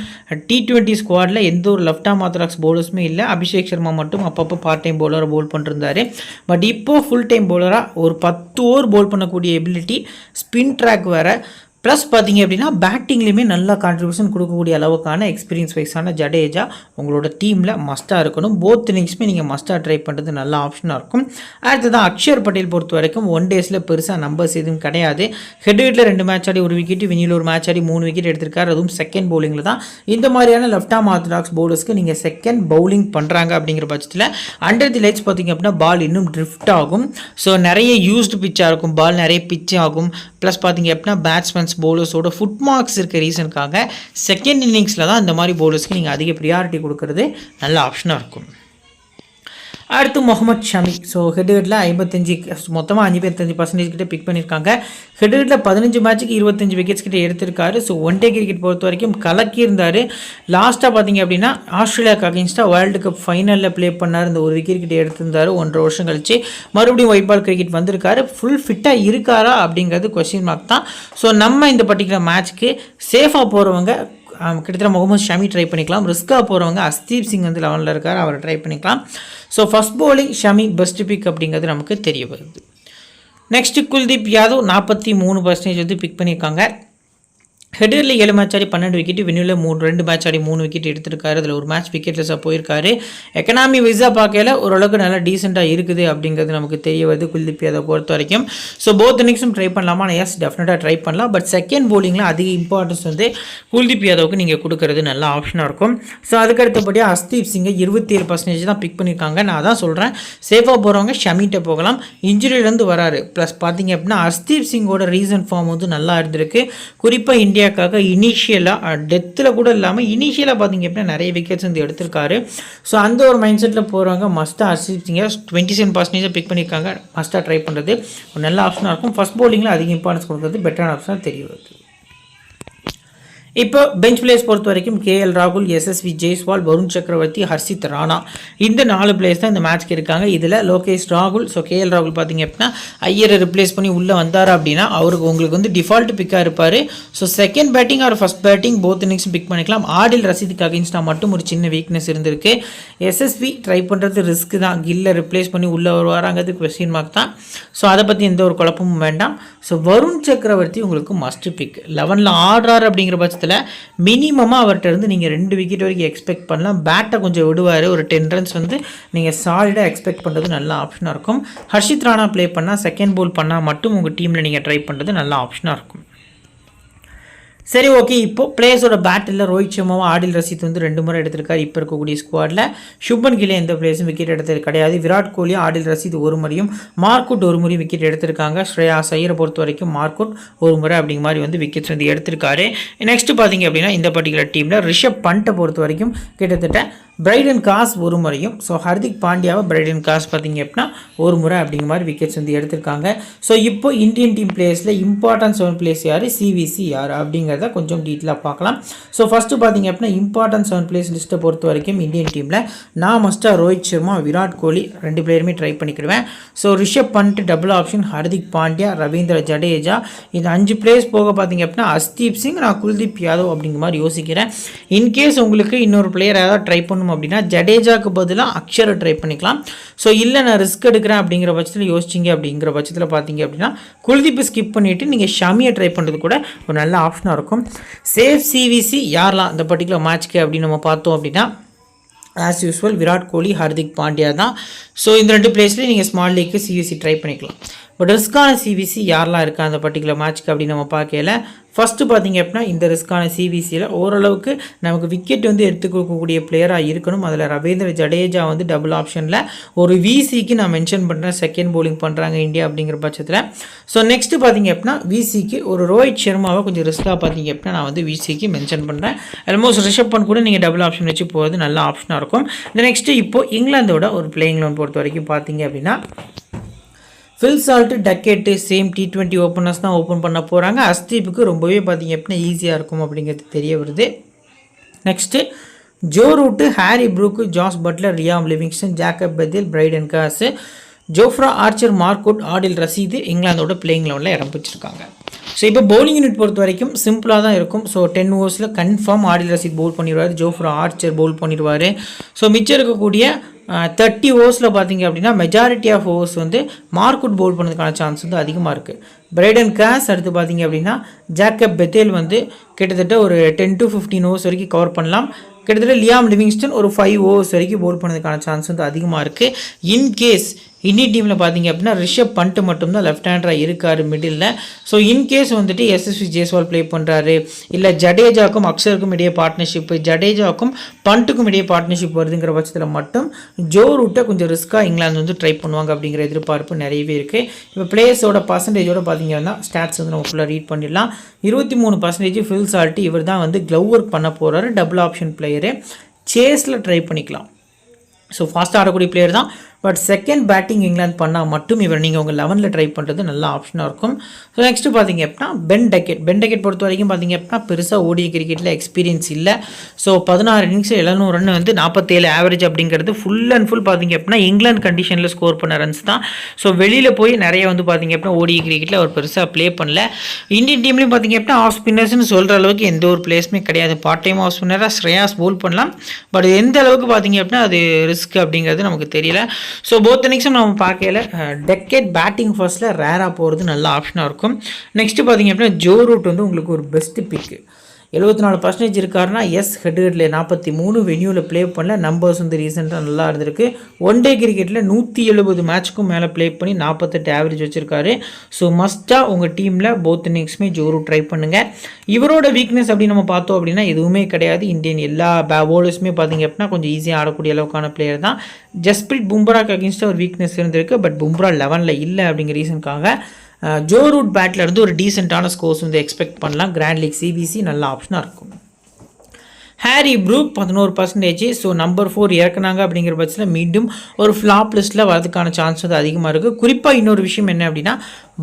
T20 ஸ்குவாடில் எந்த ஒரு லெஃப்ட் ஆர்ம் ஆர்த்தடாக்ஸ் பவுலர்ஸுமே இல்லை. அபிஷேக் சர்மா மட்டும் அப்பப்போ பார்ட் டைம் பவுலராக பவுல் பண்ணிருந்தார். பட் இப்போது ஃபுல் டைம் பவுலராக ஒரு 10 ஓவர் பவுல் பண்ணக்கூடிய எபிலிட்டி, ஸ்பின் ட்ராக் வேறு, ப்ளஸ் பார்த்திங்க அப்படின்னா பேட்டிங்லேயுமே நல்ல கான்ட்ரிபியூஷன் கொடுக்கக்கூடிய அளவுக்கான எக்ஸ்பீரியன்ஸ் வைஸான ஜடேஜா உங்களோட டீமில் மஸ்ட்டாக இருக்கணும். போத் இன்னிங்ஸுமே நீங்கள் மஸ்ட்டாக ட்ரை பண்ணுறது நல்ல ஆப்ஷனாக இருக்கும். அடுத்ததான் அக்ஷர் பட்டேல் பொறுத்த வரைக்கும் ஒன் டேஸில் பெருசாக நம்பர்ஸ் எதுவும் கிடையாது. ஹெட்வீட்டில் 2 மேட்ச் ஆடி 1 விக்கெட், வெனியூவில் ஒரு மேட்ச் ஆடி 3 விக்கெட் எடுத்திருக்காரு. அதுவும் செகண்ட் பவுலிங்கில் தான். இந்த மாதிரியான லெஃப்ட் ஆர்ம் ஆர்த்தடாக்ஸ் பவுலர்ஸ்க்கு நீங்கள் செகண்ட் பவுலிங் பண்ணுறாங்க அப்படிங்கிற பட்சத்தில் அண்டர் தி லைட்ஸ் பார்த்திங்க அப்படின்னா பால் இன்னும் ட்ரிஃப்ட் ஆகும். ஸோ நிறைய யூஸ்டு பிச்சாக இருக்கும். பால் நிறைய பிச் ஆகும். ப்ளஸ் பார்த்திங்க அப்படின்னா பேட்ஸ்மேன்ஸ் பவுலர்ஸோட ஃபுட் மார்க்ஸ் இருக்க ரீசனுக்காக செகண்ட் இன்னிங்ஸில் தான் இந்த மாதிரி பவுலர்ஸ்க்கு நீங்கள் அதிக ப்ரியாரிட்டி கொடுக்கறது நல்ல ஆப்ஷனாக இருக்கும். அடுத்து முகமது ஷமி. ஸோ ஹெட்வீட்டில் 55 மொத்தமாக 55% கிட்ட பிக் பண்ணியிருக்காங்க. ஹெட்வீட்டில் 15 மேட்ச்சுக்கு 25 விக்கெட்ஸ் கிட்ட எடுத்திருக்காரு. ஸோ ஒன் டே கிரிக்கெட் பொறுத்த வரைக்கும் கலக்கியிருந்தார். லாஸ்ட்டாக பார்த்திங்க அப்படின்னா ஆஸ்திரேலியாவுக்கு அகென்ஸ்டாக வேர்ல்டு கப் ஃபைனலில் ப்ளே பண்ணார். இந்த ஒரு விக்கெட் கிட்ட எடுத்திருந்தார். 1.5 வருஷம் கழிச்சு மறுபடியும் ஒயிட் பால் கிரிக்கெட் வந்திருக்காரு. ஃபுல் ஃபிட்டாக இருக்காரா அப்படிங்கிறது கொஸ்டின் மார்க் தான். ஸோ நம்ம இந்த பர்டிகுலர் மேட்ச்க்கு சேஃபாக போகிறவங்க கிட்டத்தட்ட முகமது ஷமி ட்ரை பண்ணிக்கலாம். ரிஸ்க்காக போகிறவங்க அஸ்தீப் சிங் வந்து 11ல் இருக்கார், அவரை ட்ரை பண்ணிக்கலாம். So first bowling Shami best pick அப்படிங்கிறது நமக்கு தெரிய வருது. நெக்ஸ்ட்டு குல்தீப் யாதவ் 43% வந்து பிக் பண்ணியிருக்காங்க. ஹெடரில் 7 மேட்ச் ஆடி 12 விக்கெட், வெனியூவில் 2 மேட்ச் ஆடி 3 விக்கெட் எடுத்திருக்காரு. அதில் ஒரு மேட்ச் விக்கெட்லெஸ்ஸாக போயிருக்காரு. எக்கனாமி வைஸாக பார்க்கல ஓரளவுக்கு நல்லா டீசெண்டாக இருக்குது அப்படிங்கிறது நமக்கு தெரிய வருது குல்தீப் யாதவ் பொறுத்த வரைக்கும். ஸோ போத் இன்னிங்ஸும் ட்ரை பண்ணலாமா? எஸ், டெஃபினட்டாக ட்ரை பண்ணலாம். பட் செகண்ட் பவுலிங்கில் அதிக இம்பார்ட்டன்ஸ் வந்து குல்தீப் யாதவுக்கு நீங்கள் கொடுக்கறது நல்ல ஆப்ஷனாக இருக்கும். ஸோ அதுக்கு அடுத்தபடியாக அஸ்தீப் சிங்கை 27% தான் பிக் பண்ணியிருக்காங்க. நான் தான் சொல்கிறேன், சேஃபாக போகிறவங்க ஷமிட்ட போகலாம். இன்ஜுரியிலேருந்து வராரு. ப்ளஸ் பார்த்தீங்க அப்படின்னா அஸ்தீப் சிங்கோட ரீசன்ட் ஃபார்ம் வந்து நல்லா இருந்திருக்கு. குறிப்பாக இந்தியாவுக்காக இனிஷியலாக டெத்தில் கூட இல்லாமல் இனிஷியலாக பார்த்தீங்க அப்படின்னா நிறைய விக்கெட்ஸ் வந்து எடுத்திருக்காரு. ஸோ அந்த ஒரு மைண்ட் செட்டில் போகிறவங்க மஸ்ட்டாக அஸ்தீப் சிங்கை 27% பிக் பண்ணியிருக்காங்க. மஸ்ட்டாக ட்ரை பண்ணுறது ஒரு நல்ல ஆப்ஷனாக இருக்கும். ஃபஸ்ட் பவுலிங்கில் அதிக இம்பார்ட்டன்ஸ் கொடுக்குறது பெட்டரான ஆப்ஷனாக தெரிய வருது. இப்போ பெஞ்ச் பிளேயர்ஸ் பொறுத்த வரைக்கும் KL ராகுல், SSV ஜெய்ஸ்வால், வருண் சக்கரவர்த்தி, ஹர்ஷித் ராணா, இந்த 4 பிளேயர்ஸ் தான் இந்த மேட்ச்க்கு இருக்காங்க. இதில் லோகேஷ் ராகுல், ஸோ KL ராகுல் பார்த்தீங்க அப்படின்னா ஐயரை ரிப்ளேஸ் பண்ணி உள்ளே வந்தார் அப்படின்னா உங்களுக்கு வந்து டிஃபால்ட் பிக்காக இருப்பார். So second batting or first batting both இன்னிங்ஸும் பிக் பண்ணிக்கலாம். ஆடில் ரசீதுக்கு அகென்ஸ்டாக மட்டும் ஒரு சின்ன வீக்னஸ் இருந்திருக்கு. SSV ட்ரை பண்ணுறது ரிஸ்க் தான். கில்லை ரிப்ளேஸ் பண்ணி உள்ளே வருவாராங்கிறது கொஸ்டின் மார்க் தான். ஸோ அதை பற்றி எந்த ஒரு குழப்பமும் வேண்டாம். ஸோ வருண் சக்கரவர்த்தி உங்களுக்கு மஸ்ட் பிக். 11ல் ஆடுறாரு அப்படிங்கிற பட்சத்தில் மினிமமாக அவர்கிட்ட இருந்து நீங்கள் 2 விக்கெட் வரைக்கும் எக்ஸ்பெக்ட் பண்ணலாம். பேட்டை கொஞ்சம் விடுவார். ஒரு 10 ரன்ஸ் வந்து நீங்கள் சாலிடாக எக்ஸ்பெக்ட் பண்ணுறது நல்ல ஆப்ஷனாக இருக்கும். ஹர்ஷித் ராணா ப்ளே பண்ணால், செகண்ட் பவுல் பண்ணால் மட்டும் உங்கள் டீமில் நீங்கள் ட்ரை பண்ணுறது நல்ல ஆப்ஷனாக இருக்கும். சரி, ஓகே. இப்போது பிளேயர்ஸோட பேட்டில் ரோஹித் சர்மாவும் ஆடில் ரஷீத் வந்து 2 முறை எடுத்திருக்காரு. இப்போ இருக்கக்கூடிய ஸ்குவாடில் சுப்மன் கில் எந்த பிளேயர்ஸும் விக்கெட் எடுத்தது கிடையாது. விராட் கோலி, ஆடில் ரஷீத் ஒரு முறையும், மார்க்குட் ஒரு முறையும் விக்கெட் எடுத்திருக்காங்க. ஸ்ரேயாஸ் ஐயரை பொறுத்த வரைக்கும் மார்க்குட் ஒரு முறை அப்படிங்கிற மாதிரி வந்து விக்கெட்ஸ் வந்து எடுத்திருக்காரு. நெக்ஸ்ட் பார்த்தீங்க அப்படின்னா இந்த பர்டிகுலர் டீமில் ரிஷப் பண்ட்டை பொறுத்த வரைக்கும் கிட்டத்தட்ட பிரைடன் காஸ் ஒரு முறையும், ஸோ ஹர்திக் பாண்டியாவை பிரைடன் காஸ் பார்த்தீங்க அப்படின்னா ஒரு முறை அப்படிங்கிற மாதிரி விக்கெட்ஸ் வந்து எடுத்திருக்காங்க. ஸோ இப்போ இந்தியன் டீம் பிளேயர்ஸில் இம்பார்ட்டன்ட் 7 பிளேயர்ஸ் யார், சிவிசி யார் அப்படிங்கிறத கொஞ்சம் டீட்டெயிலாக பார்க்கலாம். ஸோ ஃபஸ்ட்டு பார்த்தீங்க அப்படின்னா இம்பார்ட்டன்ட் 7 பிளேயர்ஸ் லிஸ்ட்டை பொறுத்த வரைக்கும் இந்தியன் டீமில் நான் மஸ்ட்டாக ரோஹித் சர்மா, விராட் கோலி 2 பிளேயருமே ட்ரை பண்ணிக்கிடுவேன். So Rishabh Pant double option, Hardik Pandya, Ravindra Jadeja, இந்த 5 பிளேயர்ஸ் போக பார்த்தீங்க அப்படின்னா அஸ்தீப் சிங், நான் குல்தீப் யாதவ் அப்படிங்கிற மாதிரி யோசிக்கிறேன். இன்கேஸ் உங்களுக்கு இன்னொரு பிளேயர் ஏதாவது ட்ரை பண்ணணும் அப்படின்னா ஜடேஜாக்கு பதிலாக அக்ஷரை ட்ரை பண்ணிக்கலாம். ஸோ இல்லை நான் ரிஸ்க் எடுக்கிறேன் அப்படிங்கிற பட்சத்தில் யோசிச்சிங்க அப்படிங்கிற பட்சத்தில் பார்த்தீங்க அப்படின்னா குல்தீப்பை ஸ்கிப் பண்ணிவிட்டு நீங்கள் ஷமியை ட்ரை பண்ணுறது கூட ஒரு நல்ல ஆப்ஷனாக இருக்கும். சேஃப் சிவிசி யாரெல்லாம் இந்த பர்டிகுலர் மேட்ச்க்கு அப்படின்னு நம்ம பார்த்தோம் அப்படின்னா ஆஸ் யூஸ்வல் விராட் கோலி, ஹர்திக் பாண்டியா தான். ஸோ இந்த 2 பிளேஸ்லேயும் நீங்கள் ஸ்மால் லீக்கு சிவிசி ட்ரை பண்ணிக்கலாம். பட் ரிஸ்க்கான சிவிசி யாரெல்லாம் இருக்கா அந்த பர்டிகுலர் மேட்ச்க்கு அப்படின்னு நம்ம பார்க்கல. ஃபஸ்ட்டு பார்த்தீங்க அப்படின்னா இந்த ரிஸ்க்கான சிவிசியில் ஓரளவுக்கு நமக்கு விக்கெட் வந்து எடுத்துக்கக்கூடிய பிளேயராக இருக்கணும். அதில் ரவீந்திர ஜடேஜா வந்து டபுள் ஆப்ஷனில் ஒரு விசிக்கு நான் மென்ஷன் பண்ணுறேன். செகண்ட் பவுலிங் பண்ணுறாங்க இந்தியா அப்படிங்கிற பட்சத்தில். ஸோ நெக்ஸ்ட்டு பார்த்தீங்க அப்படின்னா விசிக்கு ஒரு ரோஹித் சர்மாவை கொஞ்சம் ரிஸ்க்காக பார்த்தீங்க அப்படின்னா நான் வந்து விசிக்கு மென்ஷன் பண்ணுறேன். ஆல்மோஸ்ட் ரிஷப் பண்ட் கூட நீங்கள் டபுள் ஆப்ஷன் வச்சு போகிறது நல்ல ஆப்ஷனாக இருக்கும். நெக்ஸ்ட்டு இப்போது இங்கிலாந்தோட ஒரு பிளேயிங் லோன் பொறுத்த வரைக்கும் பார்த்தீங்க அப்படின்னா Phil Salt, Duckett same T20 openers தான் ஓப்பன் பண்ண போகிறாங்க. அஸ்தீப்புக்கு ரொம்பவே பார்த்தீங்க அப்படின்னா ஈஸியாக இருக்கும் அப்படிங்கிறது தெரிய வருது. Next Joe Root, Harry Brook, Jos Buttler, Liam Livingstone, Jacob Bethell, Brydon Carse, Jofra Archer, Mark Wood, Adil Rashid இங்கிலாந்தோட பிளேயிங் லெவலில் இடம் பிடிச்சிருக்காங்க. ஸோ இப்போ பவுலிங் யூனிட் பொறுத்த வரைக்கும் சிம்பிளாக தான் இருக்கும். ஸோ 10 ஓவர்ஸில் கன்ஃபார்ம் ஆடில் ரஷீத் பவுல் பண்ணிடுவார், ஜோஃப்ரா ஆர்ச்சர் பவுல் பண்ணிடுவார். ஸோ மிச்சம் இருக்கக்கூடிய 30 ஓவர்ஸில் பார்த்தீங்க அப்படின்னா மெஜாரிட்டி ஆஃப் ஓவர்ஸ் வந்து மார்க்குட் பவுல் பண்ணதுக்கான சான்ஸ் வந்து அதிகமாக இருக்குது. பிரைடன் காஸ் அடுத்து பார்த்தீங்க அப்படின்னா ஜாக்கப் பெத்தேல் வந்து கிட்டத்தட்ட ஒரு 10 to 15 ஓவர்ஸ் வரைக்கும் கவர் பண்ணலாம். கிட்டத்தட்ட லியாம் லிவிங்ஸ்டன் ஒரு 5 ஓவர்ஸ் வரைக்கும் பவுல் பண்ணதுக்கான சான்ஸ் வந்து அதிகமாக இருக்குது. இன்கேஸ் இந்தியன் டீமில் பார்த்தீங்க அப்படின்னா ரிஷப் பண்ட் மட்டும்தான் லெஃப்ட் ஹேண்டராக இருக்கார் மிடில். ஸோ இன்கேஸ் வந்துட்டு எஸ்எஸ்வி ஜெய்ஸ்வால் ப்ளே பண்ணுறாரு, இல்லை ஜடேஜாக்கும் அக்ஷருக்கும் இடையே பார்ட்னர்ஷிப்பு, ஜடேஜாக்கும் பண்ட்டுக்கும் இடையே பார்ட்னர்ஷிப் வருதுங்கிற பட்சத்தில் மட்டும் ஜோ ரூட்டை கொஞ்சம் ரிஸ்க்காக இங்கிலாந்து வந்து ட்ரை பண்ணுவாங்க அப்படிங்கிற எதிர்பார்ப்பு நிறையவே இருக்குது. இப்போ பிளேயர்ஸோட பர்சன்டேஜோட பார்த்தீங்கன்னா ஸ்டாட்ஸ் வந்து நம்ம ஃபுல்லாக ரீட் பண்ணிடலாம். 23% ஃபில் சால்ட்டு, இவர் தான் வந்து க்ளவ் ஒர்க் பண்ண போகிறாரு, டபுள் ஆப்ஷன் பிளேயரு, சேஸில் ட்ரை பண்ணிக்கலாம். ஸோ ஃபாஸ்ட்டாக ஆடக்கூடிய பிளேயர் தான். பட் செகண்ட் பேட்டிங் இங்கிலாந்து பண்ணால் மட்டும் இவர் நீங்கள் உங்கள் 11ல் ட்ரை பண்ணுறது நல்ல ஆப்ஷனாக இருக்கும். ஸோ நெக்ஸ்ட்டு பார்த்தீங்க அப்படின்னா பென் டக்கெட் பொறுத்த வரைக்கும் பார்த்தீங்க அப்படின்னா பெருசாக ஓடிய கிரிக்கெட்டில் எக்ஸ்பீரியன்ஸ் இல்லை. ஸோ 16 இன்னிங்ஸ் 700 ரன் வந்து 47 ஆவரேஜ் அப்படிங்கிறது ஃபுல் அண்ட் ஃபுல் பார்த்தீங்க அப்படின்னா இங்கிலாந்து கண்டிஷனில் ஸ்கோர் பண்ண ரன்ஸ் தான். ஸோ வெளியில் போய் நிறைய வந்து பார்த்தீங்க அப்படின்னா ஓடிய கிரிக்கெட்டில் அவர் பெருசாக ப்ளே பண்ணல. இந்தியன் டீம்லேயும் பார்த்தீங்க அப்படின்னா ஆஃப் ஸ்பின்னர்ஸ்னு சொல்கிற அளவுக்கு எந்த ஒரு பிளேஸுமே கிடையாது. பார்ட் டைம் ஆஃப் ஸ்பின்னராக ஸ்ரேயாஸ் பவுல் பண்ணலாம். பட் எந்த அளவுக்கு பார்த்தீங்க அப்படின்னா அது ரிஸ்க் அப்படிங்கிறது நமக்கு தெரியல. ஸோ போத் இன்னிங்ஸும் நம்ம பார்க்கல. டெக்கெட் பேட்டிங் ஃபர்ஸ்ட்டில் ரேராக போகிறது நல்ல ஆப்ஷனாக இருக்கும். நெக்ஸ்ட்டு பார்த்தீங்க அப்படின்னா ஜோ ரூட் வந்து உங்களுக்கு ஒரு பெஸ்ட்டு பிக்கு. 74% இருக்காருன்னா எஸ், ஹெட்ஹெட்டில் 43, வென்யூவில் ப்ளே பண்ணல, நம்பர்ஸ் வந்து ரீசெண்டாக நல்லா இருந்திருக்கு. ஒன் டே கிரிக்கெட்டில் 170 மேட்ச்க்கும் மேலே ப்ளே பண்ணி 48 ஆவரேஜ் வச்சுருக்காரு. ஸோ மஸ்ட்டாக உங்கள் டீமில் போத் இன்னிங்ஸுமே ஜோரு ட்ரை பண்ணுங்கள். இவரோட வீக்னஸ் அப்படின்னு நம்ம பார்த்தோம் அப்படின்னா எதுவுமே கிடையாது. இந்தியன் எல்லா பவுலர்ஸுமே பார்த்தீங்க அப்படின்னா கொஞ்சம் ஈஸியாக ஆடக்கூடிய அளவுக்கான பிளேயர் தான். ஜஸ்பிரீத் பும்ராக்கு அகேன்ஸ்டாக ஒரு வீக்னஸ் இருந்திருக்கு. பட் பும்ரா 11ல் இல்லை அப்படிங்கிற ரீசனுக்காக ஜோ ரூட் பேட்டில் இருந்து ஒரு டீசெண்டான ஸ்கோர்ஸ் வந்து எக்ஸ்பெக்ட் பண்ணலாம். கிராண்ட் லீக் சிபிசி நல்ல ஆப்ஷனாக இருக்கும். Harry Brook 11%. ஸோ நம்பர் 4 இறக்குனாங்க அப்படிங்கிற பட்சத்தில் மீண்டும் ஒரு ஃப்ளாப் லிஸ்ட்டில் வரதுக்கான சான்ஸ் வந்து அதிகமாக இருக்குது. குறிப்பாக இன்னொரு விஷயம் என்ன அப்படின்னா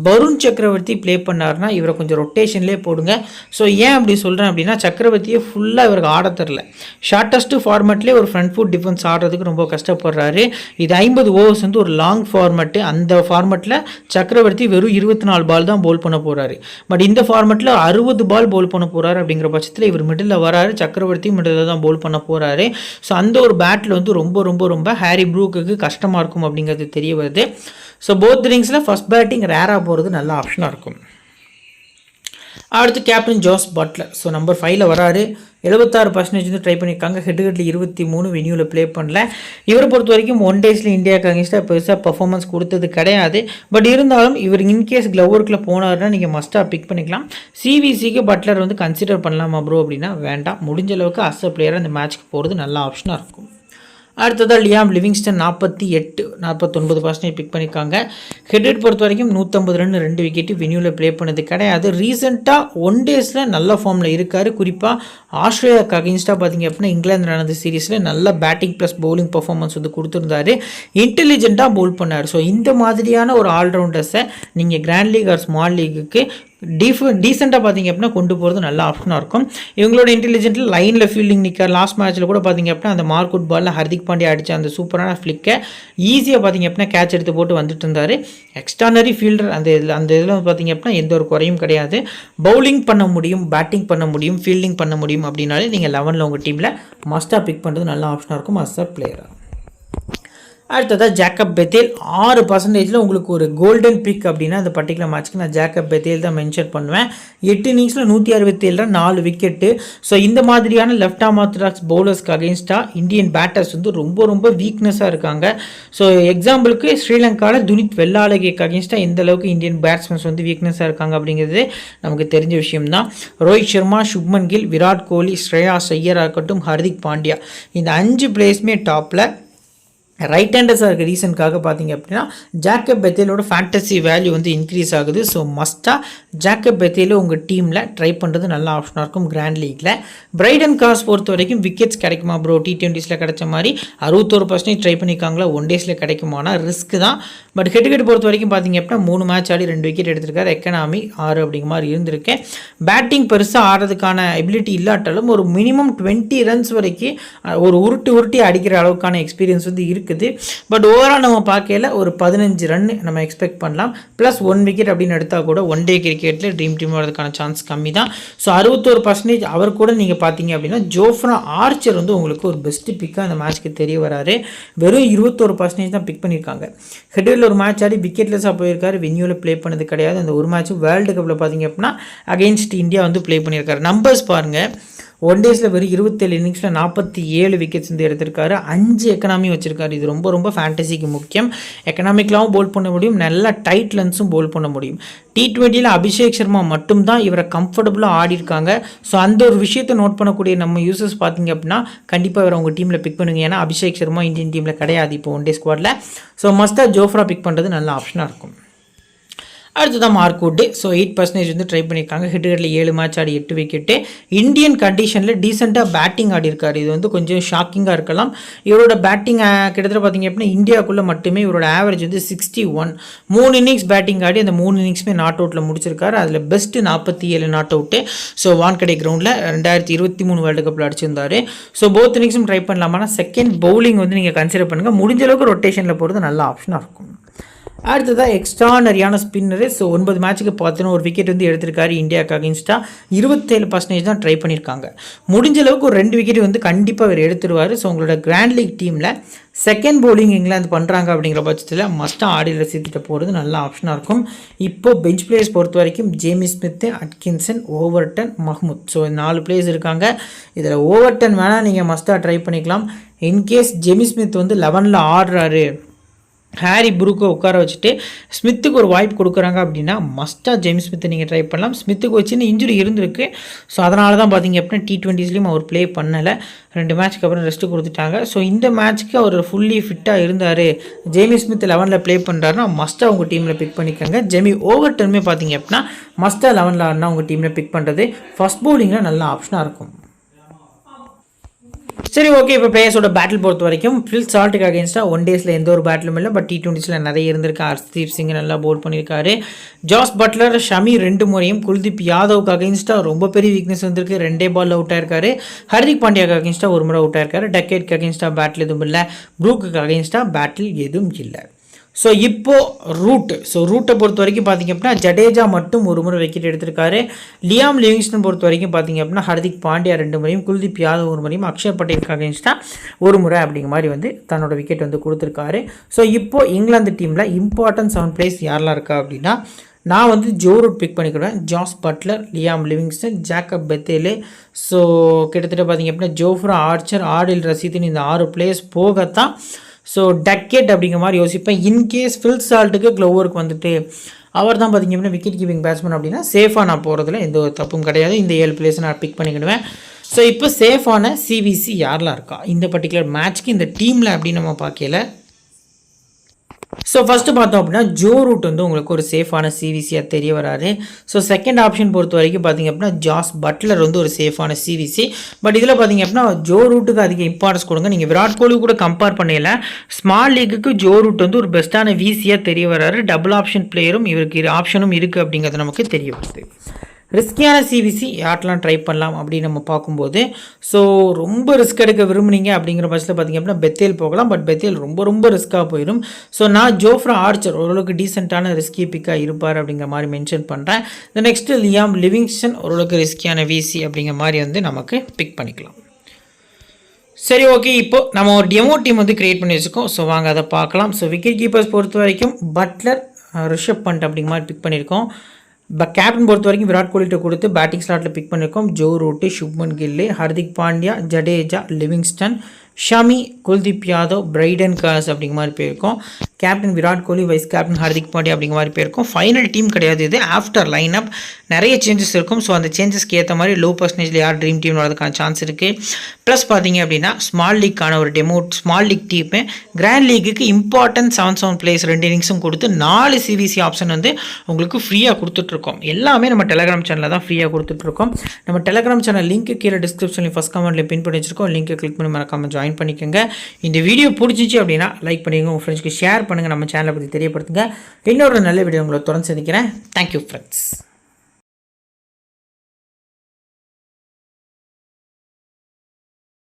வருண் சக்கரவர்த்தி ப்ளே பண்ணார்னா இவரை கொஞ்சம் ரொட்டேஷன்லேயே போடுங்க. ஸோ ஏன் அப்படி சொல்கிறேன் அப்படின்னா சக்கரவர்த்தியை ஃபுல்லாக இவருக்கு ஆட தரல. ஷார்ட்டஸ்ட்டு ஃபார்மெட்லேயே ஒரு ஃப்ரண்ட் ஃபுட் டிஃபென்ஸ் ஆடுறதுக்கு ரொம்ப கஷ்டப்படுறாரு. இது 50 ஓவர்ஸ் வந்து ஒரு லாங் ஃபார்மெட்டு. அந்த ஃபார்மெட்டில் சக்கரவர்த்தி வெறும் 24 பால் தான் பவுல் பண்ண போகிறாரு. பட் இந்த ஃபார்மெட்டில் 60 பால் பவுல் பண்ண போகிறாரு. அப்படிங்கிற பட்சத்தில் இவர் மிடில் வராரு, சக்கரவர்த்தி மிடில் தான் பவுல் பண்ண போகிறாரு. ஸோ அந்த ஒரு பேட்டில் வந்து ரொம்ப ரொம்ப ரொம்ப ஹாரி ப்ரூக்குக்கு கஷ்டமாக இருக்கும் அப்படிங்கிறது தெரிய வருது. ஸோ போத் இன்னிங்ஸில் ஃபஸ்ட் பேட்டிங் ரேராக போகிறது நல்ல ஆப்ஷனாக இருக்கும். அடுத்து captain Jos Buttler. So number 5ல் வராரு. 76% வந்து ட்ரை பண்ணியிருக்காங்க. ஹெட்டுகட்டில் 23, வென்யூவில் ப்ளே பண்ணல. இவரை பொறுத்த வரைக்கும் ஒன் டேஸில் இந்தியாவுக்கு அகேன்ஸ்டாக பெருசாக பர்ஃபார்மன்ஸ் கொடுத்தது கிடையாது. பட் இருந்தாலும் இவர் இன்கேஸ் க்ளவ் ஒர்க்கில் போனார்னா நீங்கள் மஸ்ட்டாக பிக் பண்ணிக்கலாம். சிவிசிக்கு பட்லர் வந்து கன்சிடர் பண்ணலாமா ப்ரோ அப்படின்னா வேண்டாம். முடிஞ்ச அளவுக்கு அஸ் அ பிளேயராக இந்த மேட்ச்க்கு போகிறது நல்ல ஆப்ஷனாக இருக்கும். அடுத்ததாக லியாம் லிவிங்ஸ்டன் 49% பிக் பண்ணியிருக்காங்க. ஹெட்ரேட் பொறுத்த வரைக்கும் 150 ரன் 2 விக்கெட்டு, வென்யூவில் ப்ளே பண்ணது கிடையாது. ரீசெண்டாக ஒன் டேஸில் நல்ல ஃபார்மில் இருக்கார். குறிப்பாக ஆஸ்திரேலியாவுக்கு அகேன்ஸ்டாக பார்த்திங்க அப்படின்னா இங்கிலாந்து நடந்த சீரீஸில் நல்ல பேட்டிங் ப்ளஸ் பவுலிங் பர்ஃபார்மன்ஸ் வந்து கொடுத்துருந்தாரு. இன்டெலிஜென்ட்டாக பவுல் பண்ணார். ஸோ இந்த மாதிரியான ஒரு ஆல்ரவுண்டர்ஸை நீங்கள் கிராண்ட் லீக் ஆர் ஸ்மால் லீக்குக்கு டீசெண்டாக பார்த்திங்க அப்படின்னா கொண்டு போகிறது நல்ல ஆப்ஷனாக இருக்கும். இவங்களோட இன்டெலிஜென்ட்டில் லைனில் ஃபீல்டிங் நிற்கார். லாஸ்ட் மேட்ச்சில் கூட பார்த்திங்க அப்படின்னா அந்த மார்க்வுட் பாலில் ஹர்திக் பாண்டியா அடித்த அந்த சூப்பரான ஃப்ளிக்கை ஈஸியாக பார்த்திங்க அப்படின்னா கேட்ச் எடுத்து போட்டு வந்துட்டு இருந்தார். Extraordinary fielder. அந்த இதில் பார்த்திங்க அப்படின்னா எந்த ஒரு குறையும் கிடையாது. பவுலிங் பண்ண முடியும், பேட்டிங் பண்ண முடியும், ஃபீல்டிங் பண்ண முடியும் அப்படின்னாலே நீங்கள் 11ல் உங்கள் டீமில் மஸ்ட்டாக பிக் பண்ணுறது நல்ல ஆப்ஷனாக இருக்கும் அஸ் அ பிளேயராக. அடுத்ததாக ஜேக்கப் பெத்தேல் 6%. உங்களுக்கு ஒரு கோல்டன் பிக் அப்படின்னா அந்த பர்டிகுலர் மேட்ச்க்கு நான் ஜேக்கப் பெத்தேல் தான் மென்ஷன் பண்ணுவேன். 8 இன்னிங்ஸில் 167 ரன் 4 விக்கெட்டு. ஸோ இந்த மாதிரியான லெஃப்ட் ஆர்ம் ஆர்த்தடாக்ஸ் பவுலர்ஸ்க்கு அகேன்ஸ்டாக இந்தியன் பேட்டர்ஸ் வந்து ரொம்ப வீக்னஸாக இருக்காங்க. ஸோ எக்ஸாம்பிளுக்கு ஸ்ரீலங்காவில் துனித் வெள்ளாளகேக்கு அகேன்ஸ்டாக எந்த அளவுக்கு இந்தியன் பேட்ஸ்மேன்ஸ் வந்து வீக்னஸாக இருக்காங்க அப்படிங்கிறது நமக்கு தெரிஞ்ச விஷயம்தான். ரோஹித் சர்மா, சுப்மன் கில், விராட் கோலி, ஸ்ரேயாஸ் ஐயராக இருக்கட்டும், ஹர்திக் பாண்டியா, இந்த 5 பிளேயர்ஸுமே டாப்பில் ரைட் ஹேண்டர்ஸாக இருக்க ரீசனுக்காக பார்த்தீங்க அப்படின்னா ஜேக்கப் பெத்தேலோட ஃபேண்டசி வேல்யூ வந்து இன்க்ரீஸ் ஆகுது. ஸோ மஸ்ட்டாக ஜேக்கப் பெத்தேல உங்கள் டீமில் ட்ரை பண்ணுறது நல்ல ஆப்ஷனாக இருக்கும் கிராண்ட் லீக்கில். பிரைடன் காஸ் பொறுத்த வரைக்கும் விக்கெட்ஸ் கிடைக்குமா ப்ரோ? T20ஸில் கிடைச்ச மாதிரி 61% ட்ரை பண்ணியிருக்காங்களா, ஒன் டேஸில் கிடைக்குமானா ரிஸ்க் தான். பட் ஹெட் பொறுத்த வரைக்கும் பார்த்தீங்க அப்படின்னா 3 மேட்ச் ஆடி 2 விக்கெட் எடுத்திருக்காரு. எக்கனாமி 6 அப்படிங்கிற மாதிரி இருந்திருக்கேன். பேட்டிங் பெருசாக ஆடுறதுக்கான எபிலிட்டி இல்லாட்டாலும் ஒரு மினிமம் 20 ரன்ஸ் வரைக்கும் ஒரு உருட்டி அடிக்கிற அளவுக்கான எக்ஸ்பீரியன்ஸ் வந்து இருக்குது. பட் ஓவரால் நம்ம பார்க்கல ஒரு 15 ரன் நம்ம எக்ஸ்பெக்ட் பண்ணலாம். ப்ளஸ் 1 விக்கெட் அப்படின்னு எடுத்தால் கூட ஒன் டே கிரிக்கெட்டில் ட்ரீம் டீம் வரதுக்கான சான்ஸ் கம்மி தான். ஸோ 61% அவர் கூட நீங்கள் பார்த்தீங்க அப்படின்னா ஜோஃப்ரா ஆர்ச்சர் வந்து உங்களுக்கு ஒரு பெஸ்ட் பிக்காக அந்த மேட்ச்க்கு தெரிய வராரு. வெறும் 21% தான் பிக் பண்ணியிருக்காங்க. ஹெட்ல ஒரு மேட்ச் ஆடி விக்கெட்லெஸ்ஸாக போயிருக்காரு. வென்யூவில் ப்ளே பண்ணது கிடையாது. அந்த ஒரு மேட்ச் வேர்ல்டு கப்பில் பார்த்தீங்க அப்படின்னா அகெயின்ஸ்ட் இந்தியா வந்து ப்ளே பண்ணியிருக்காரு. நம்பர்ஸ் பாருங்கள், ஒன் டேஸில் வெறும் 27 இன்னிங்ஸில் 47 விக்கெட்ஸ் வந்து எடுத்திருக்காரு. 5 எக்கனாமி வச்சிருக்காரு. இது ரொம்ப ஃபேண்டசிக்கு முக்கியம். எக்கனாமிக்கலாகவும் போல் பண்ண முடியும், நல்ல டைட் லென்ஸும் போல் பண்ண முடியும். T20யில் அபிஷேக் சர்மா மட்டும்தான் இவரை கம்ஃபர்டபுளாக ஆடி இருக்காங்க. ஸோ அந்த ஒரு விஷயத்தை நோட் பண்ணக்கூடிய நம்ம யூசர்ஸ் பார்த்தீங்க அப்படின்னா கண்டிப்பாக இவரை உங்கள் டீமில் பிக் பண்ணுங்க. ஏன்னா அபிஷேக் சர்மா இந்தியன் டீமில் கிடையாது இப்போ ஒன் டே ஸ்குவாடில். ஸோ மஸ்ட்டாக ஜோஃப்ரா பிக் பண்ணுறது நல்ல ஆப்ஷனாக இருக்கும். அடுத்ததான் மார்க்வுட். ஸோ 8% வந்து ட்ரை பண்ணியிருக்காங்க. ஹெட்ல 7 மேட்ச் ஆடி 8 விக்கெட்டு. இந்தியன் கண்டிஷனில் டீசெண்டாக பேட்டிங் ஆடி இருக்காரு. இது வந்து கொஞ்சம் ஷாக்கிங்காக இருக்கலாம். இவரோட பேட்டிங் கிட்டத்தட்ட பார்த்தீங்க அப்படின்னா இந்தியாவுக்குள்ளே மட்டுமே இவரோட ஆவரேஜ் வந்து 61. 3 இன்னிங்ஸ் பேட்டிங் ஆடி அந்த 3 இன்னிங்ஸுமே நாட் அவுட்டில் முடிச்சிருக்காரு. அதில் பெஸ்ட்டு 47 நாட் அவுட்டு. ஸோ வான்கடே கிரவுண்டில் 2023 வேர்ல்டு கப்பில் அடிச்சிருந்தார். ஸோ போத் இன்னிங்ஸும் ட்ரை பண்ணலாமான்னா செகண்ட் பவுலிங் வந்து நீங்கள் கன்சிடர் பண்ணுங்கள். முடிஞ்ச அளவுக்கு ரொட்டேஷனில் போகிறது நல்ல ஆப்ஷனாக இருக்கும். அடுத்ததாக எக்ஸ்ட்ரானரியான ஸ்பின்னரு. ஸோ 9 மேட்ச்சுக்கு 11 விக்கெட் வந்து எடுத்திருக்காரு. இந்தியாவுக்கு அகேன்ஸ்டாக 27% தான் ட்ரை பண்ணியிருக்காங்க. முடிஞ்ச அளவுக்கு ஒரு 2 விக்கெட் வந்து கண்டிப்பாக அவர் எடுத்துருவார். ஸோ உங்களோட கிராண்ட் லீக் டீமில் செகண்ட் பவுலிங் இங்கிலாந்து பண்ணுறாங்க அப்படிங்கிற பட்சத்தில் மஸ்ட்டாக ஆடி ரசித்துட்டு போகிறது நல்ல ஆப்ஷனாக இருக்கும். இப்போது பெஞ்ச் பிளேயர்ஸ் பொறுத்த வரைக்கும் Jamie Smith, Atkinson, Overton, Mahmood. So 4 players இருக்காங்க. இதில் ஓவர்டன் வேணால் நீங்கள் மஸ்ட்டாக ட்ரை பண்ணிக்கலாம். இன்கேஸ் ஜேமி ஸ்மித் வந்து 11ல் ஆடுறாரு, ஹாரி புரூக்கை உட்கார வச்சுட்டு ஸ்மித்துக்கு ஒரு வாய்ப்பு கொடுக்குறாங்க அப்படின்னா மஸ்ட்டாக ஜேம்ஸ் ஸ்மித்தை நீங்கள் ட்ரை பண்ணலாம். ஸ்மித்துக்கு வச்சுன்னு இன்ஜுரி இருந்திருக்கு. ஸோ அதனால தான் பார்த்தீங்க அப்படின்னா T20ஸ்லேயும் அவர் ப்ளே பண்ணலை. 2 மேட்ச்க்கு அப்புறம் ரெஸ்ட்டு கொடுத்துட்டாங்க. ஸோ இந்த மேட்ச்க்கு அவர் ஃபுல்லி ஃபிட்டாக இருந்தார். ஜேமி ஸ்மித் 11ல் ப்ளே பண்ணுறாருன்னா மஸ்ட்டாக உங்கள் டீமில் பிக் பண்ணிக்கோங்க. ஜெமி ஓவர்டனுமே பார்த்தீங்க அப்படின்னா மஸ்ட்டாக 11ல் ஆடினா உங்கள் டீமில் பிக் பண்ணுறது ஃபஸ்ட் பவுலிங்கில் நல்ல ஆப்ஷனாக இருக்கும். சரி, ஓகே. இப்போ பிளேயர்ஸோட பேட்டில் பொறுத்த வரைக்கும் ஃபில் சால்ட்டுக்கு அகேன்ஸ்டாக ஒன் டேஸில் எந்த ஒரு பேட்டிலும் இல்லை. பட் T20ஸில் நிறைய இருந்திருக்கு. ஹர்ஷ்தீப் சிங் நல்லா பவுல் பண்ணியிருக்காரு. ஜாஸ் பட்லர், ஷமி 2 முறையும். குல்தீப் யாதவுக்கு அகேன்ஸ்டாக ரொம்ப பெரிய வீக்னஸ் வந்திருக்கு. 2 பால் அவுட் ஆயிருக்காரு. ஹர்திக் பாண்டியாவுக்கு அகேன்ஸ்டாக 1 முறை அவுட் ஆயிருக்காரு. டக்கேட்க்கு அகேன்ஸ்டாக பேட்டில் எதுவும் இல்லை. ப்ரூக்கு அகேன்ஸ்டாக பேட்டில் எதுவும் இல்லை. ஸோ இப்போது ரூட்டை பொறுத்த வரைக்கும் பார்த்திங்க அப்படின்னா ஜடேஜா மட்டும் 1 முறை விக்கெட் எடுத்திருக்காரு. லியாம் லிவிங்ஸ்டன் பொறுத்த வரைக்கும் பார்த்திங்க அப்படின்னா ஹர்திக் பாண்டியா 2 முறையும், குல்தீப் யாதவ் 1 முறையும், அக்ஷர் பட்டேலுக்கு அகேன்ஸ்டாக 1 முறை அப்படிங்கிற மாதிரி வந்து தன்னோட விக்கெட் வந்து கொடுத்துருக்காரு. ஸோ இப்போது இங்கிலாந்து டீமில் இம்பார்ட்டன்ட் 7 பிளேயர்ஸ் யாரெல்லாம் இருக்கா அப்படின்னா நான் வந்து ஜோ ரூட் பிக் பண்ணிக்கிடுவேன். Jos Buttler, Liam Livingstone, Jacob பெத்தேலே. ஸோ கிட்டத்தட்ட பார்த்திங்க அப்படின்னா ஜோஃப்ரா ஆர்ச்சர், ஆடில் ரசீதுன்னு இந்த 6 பிளேயர்ஸ் போகத்தான் ஸோ டக்கெட் அப்படிங்கிற மாதிரி யோசிப்பேன். இன்கேஸ் ஃபில் சால்ட்டுக்கு க்ளோவருக்கு வந்துட்டு அவர் தான் பார்த்திங்க அப்படின்னா விக்கெட் கீப்பிங் பேட்ஸ்மேன் அப்படின்னா சேஃபாக நான் போகிறதுல எந்த ஒரு தப்பும் கிடையாது. இந்த 7 பிளேயர்ஸ் நான் பிக் பண்ணிக்கிடுவேன். ஸோ இப்போ சேஃபான சிவிசி யாரெலாம் இருக்கா இந்த பர்டிகுலர் மேட்ச்க்கு இந்த டீமில் அப்படின்னு நம்ம பார்க்கல. ஸோ ஃபஸ்ட்டு பார்த்தோம் அப்படின்னா ஜோ ரூட் வந்து உங்களுக்கு ஒரு சேஃபான சிவிசியாக தெரிய வராரு. ஸோ செகண்ட் ஆப்ஷன் பொறுத்த வரைக்கும் பார்த்திங்க அப்படின்னா ஜாஸ் பட்லர் வந்து ஒரு சேஃபான சிவிசி. பட் இதில் பார்த்திங்க அப்படின்னா ஜோ ரூட்டுக்கு அதிக இம்பார்ட்டன்ஸ் கொடுங்க. நீங்கள் விராட் கோலி கூட கம்பேர் பண்ணல, ஸ்மால் லீக்குக்கு ஜோ ரூட் வந்து ஒரு பெஸ்ட்டான விசியாக தெரிய வராரு. டபுள் ஆப்ஷன் பிளேயரும் இவருக்கு ஆப்ஷனும் இருக்குது அப்படிங்கிறது நமக்கு தெரிய வருது. ரிஸ்கியான சிவிசி யார்ட்டெலாம் ட்ரை பண்ணலாம் அப்படின்னு நம்ம பார்க்கும்போது ஸோ ரொம்ப ரிஸ்க் எடுக்க விரும்புனீங்க அப்படிங்கிற பட்சத்தில் பார்த்திங்க அப்படின்னா பெத்தேல் போகலாம். பட் பெத்தேல் ரொம்ப ரிஸ்க்காக போயிடும். ஸோ நான் ஜோஃப்ரா ஆர்ச்சர் ஓரளவுக்கு டீசெண்டான ரிஸ்கி பிக்காக இருப்பார் அப்படிங்கிற மாதிரி மென்ஷன் பண்ணுறேன். நெக்ஸ்ட்டு லியாம் லிவிங்ஸ்டன் ஓரளவுக்கு ரிஸ்கியான விசி அப்படிங்கிற மாதிரி வந்து நமக்கு பிக் பண்ணிக்கலாம். சரி, ஓகே. இப்போது நம்ம ஒரு டெமோ டீம் வந்து க்ரியேட் பண்ணி வச்சுருக்கோம். ஸோ வாங்க அதை பார்க்கலாம். ஸோ விக்கெட் கீப்பர்ஸ் பொறுத்த வரைக்கும் பட்லர், ரிஷப் பண்ட் அப்படிங்கிற மாதிரி பிக் பண்ணியிருக்கோம். கேப்டன் பொறுத்த வரைக்கும் விராட் கோலிட்ட கொடுத்து பேட்டிங் ஸ்லாட்டில் பிக் பண்ணியிருக்கோம். Joe Root, Shubman Gill, Hardik Pandya, Jadeja, Livingstone, Shami, Kuldeep Yadav, Brydon Carse அப்படிங்கிற மாதிரி போயிருக்கோம். Captain Virat Kohli, vice captain Hardik Pandya அப்படிங்கிற மாதிரி போயிருக்கோம். ஃபைனல் டீம் கிடையாது, இது ஆஃப்டர் லைன் அப் நிறைய சேஞ்சஸ் இருக்கும். ஸோ அந்த சேஞ்சஸ்க்கு ஏற்ற மாதிரி லோ பர்சன்டேஜில் யார் ட்ரீம் டீம் வரதுக்கான சான்ஸ் இருக்குது. ப்ளஸ் பார்த்தீங்க அப்படின்னா ஸ்மால் லீக்கான ஒரு demo small league team grand லீக்குக்கு இம்பார்ட்டன்ட் 7 பிளேயர்ஸ் 2 இன்னிங்ஸும் கொடுத்து 4 சிவிசி ஆப்ஷன் வந்து உங்களுக்கு ஃப்ரீயாக கொடுத்துட்ருக்கோம். எல்லாமே நம்ம டெலகிராம் சேனலில் தான் ஃப்ரீயாக கொடுத்துட்ருக்கோம். நம்ம டெலகிராம் சேனல் லிங்க் கீழே டிஸ்கிரிப்ஷனில் ஃபஸ்ட் கமெண்ட்டில் பின் பண்ணி வச்சிருக்கோம். லிங்க்கை கிளிக் பண்ணி மறக்காம ஜாயின் பண்ணிக்கோங்க. இந்த வீடியோ பிடிச்சிச்சு அப்படின்னா லைக் பண்ணிக்கோங்க, உங்கள் ஃப்ரெண்ட்ஸ்க்கு ஷேர் பண்ணுங்கள், நம்ம சேனலை பற்றி தெரியப்படுத்துங்க. இன்னொரு நல்ல வீடியோ உங்களை தொடர்ந்து சந்திக்கிறேன். Thank you friends.